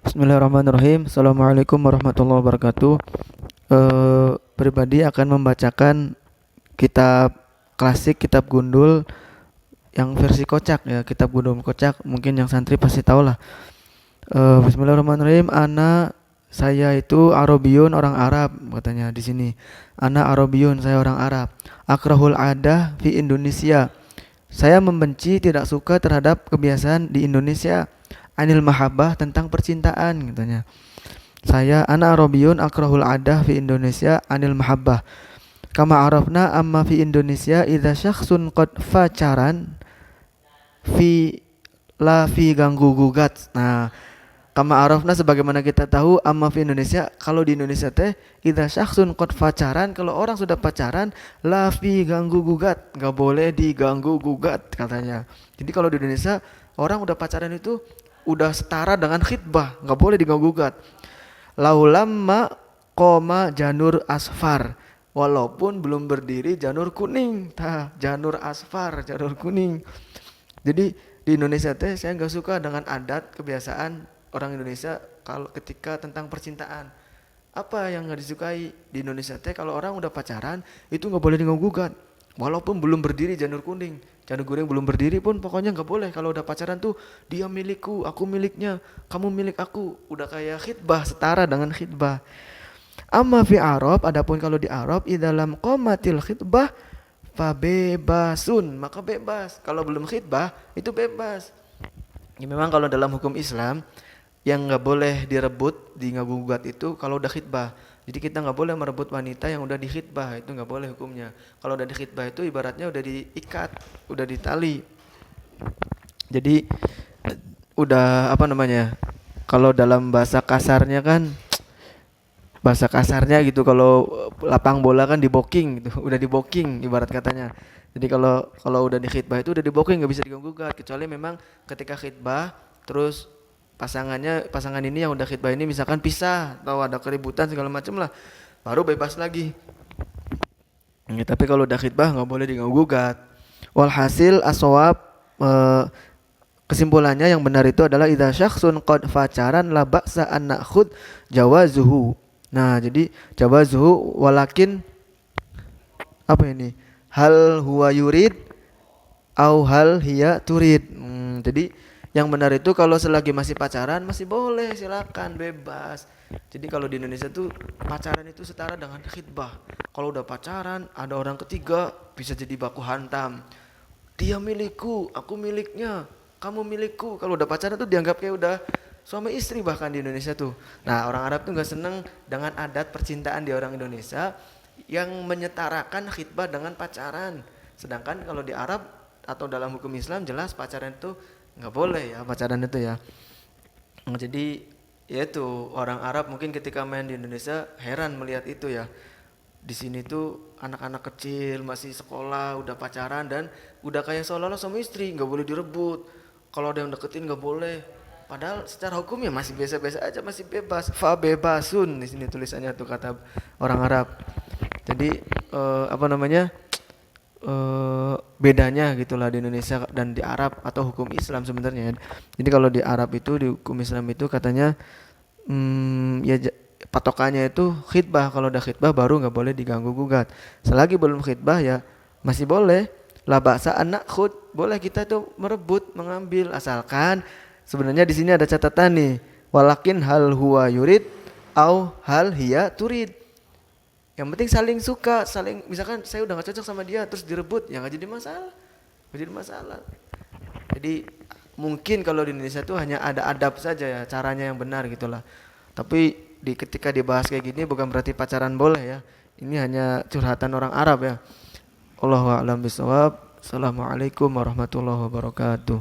Bismillahirrahmanirrahim. Assalamualaikum warahmatullahi wabarakatuh. Pribadi akan membacakan kitab klasik, kitab gundul yang versi kocak ya, kitab gundul kocak. Mungkin yang santri pasti tahu lah. Bismillahirrahmanirrahim. Saya itu Arabiyun, orang Arab katanya di sini. Ana Arabiyun, saya orang Arab. Akrahul adah fi Indonesia. Saya membenci, tidak suka terhadap kebiasaan di Indonesia. Anil mahabbah, tentang percintaan katanya. Saya ana Arabiyun akrahul adah fi Indonesia anil mahabbah. Kama arafna amma fi Indonesia idza syakhsun qad facaran fi fi ganggu gugat. Nah, kama arafna sebagaimana kita tahu amma fi Indonesia, kalau di Indonesia teh idza syakhsun qad facaran, kalau orang sudah pacaran fi ganggu gugat, enggak boleh diganggu gugat katanya. Jadi kalau di Indonesia orang udah pacaran itu udah setara dengan khitbah, nggak boleh diganggu gugat. Laulamma koma janur asfar, walaupun belum berdiri janur kuning. Janur asfar, janur kuning. Jadi di Indonesia teh saya nggak suka dengan adat kebiasaan orang Indonesia kalau ketika tentang percintaan. Apa yang nggak disukai di Indonesia teh, kalau orang udah pacaran itu nggak boleh diganggu gugat, walaupun belum berdiri janur kuning. Janur kuning belum berdiri pun pokoknya nggak boleh. Kalau udah pacaran tuh dia milikku, aku miliknya, kamu milik aku. Udah kayak khitbah, setara dengan khitbah. Amma fi Arab, adapun kalau di Arab, dalam qomatil khitbah fabebasun, maka bebas. Kalau belum khitbah itu bebas. Ya, memang kalau dalam hukum Islam yang nggak boleh direbut, gugat itu kalau udah khitbah. Jadi kita nggak boleh merebut wanita yang udah dikhitbah, itu nggak boleh hukumnya. Kalau udah dikhitbah itu ibaratnya udah diikat, udah ditali. Jadi udah apa namanya? Kalau dalam bahasa kasarnya kan, bahasa kasarnya gitu, kalau lapang bola kan di booking gitu, udah di booking ibarat katanya. Jadi kalau kalau udah di khitbah itu udah di booking, nggak bisa diganggu gugat, kecuali memang ketika khitbah terus pasangan ini yang udah khitbah ini misalkan pisah atau ada keributan segala macam lah, baru bebas lagi ya, tapi kalau udah khitbah nggak boleh diganggu gugat. Walhasil aswab, kesimpulannya yang benar itu adalah idza syakhsun qad facaran la ba'sa an nakhud jawazuhu. Nah jadi jawazuhu walakin apa ini, hal huwa yurid au hal hiya turid. Jadi yang benar itu kalau selagi masih pacaran masih boleh, silakan bebas. Jadi kalau di Indonesia tuh pacaran itu setara dengan khitbah. Kalau udah pacaran ada orang ketiga bisa jadi baku hantam. Dia milikku, aku miliknya, kamu milikku. Kalau udah pacaran tuh dianggap kayak udah suami istri bahkan di Indonesia tuh. Nah orang Arab tuh nggak seneng dengan adat percintaan di orang Indonesia yang menyetarakan khitbah dengan pacaran. Sedangkan kalau di Arab atau dalam hukum Islam jelas pacaran itu nggak boleh ya, pacaran itu ya. Jadi ya itu orang Arab mungkin ketika main di Indonesia heran melihat itu ya. Di sini tuh anak-anak kecil masih sekolah udah pacaran dan udah kayak seolah-olah suami istri, nggak boleh direbut. Kalau ada yang deketin nggak boleh. Padahal secara hukum ya masih biasa-biasa aja, masih bebas. Fa bebasun di sini tulisannya tuh kata orang Arab. Jadi apa namanya? Bedanya gitulah di Indonesia dan di Arab atau hukum Islam sebenarnya. Jadi kalau di Arab itu, di hukum Islam itu katanya ya patokannya itu khitbah. Kalau udah khitbah baru nggak boleh diganggu gugat. Selagi belum khitbah ya masih boleh. La ba'sa anak khut, boleh kita tuh merebut, mengambil, asalkan sebenarnya di sini ada catatan nih. Walakin hal huwa yurid au hal hiya turid. Yang penting saling suka, saling, misalkan saya udah gak cocok sama dia terus direbut, ya gak jadi masalah. Gak jadi masalah. Jadi mungkin kalau di Indonesia tuh hanya ada adab saja ya, caranya yang benar gitulah. Tapi ketika dibahas kayak gini bukan berarti pacaran boleh ya. Ini hanya curhatan orang Arab ya. Allahu a'lam bishawab. Assalamualaikum warahmatullahi wabarakatuh.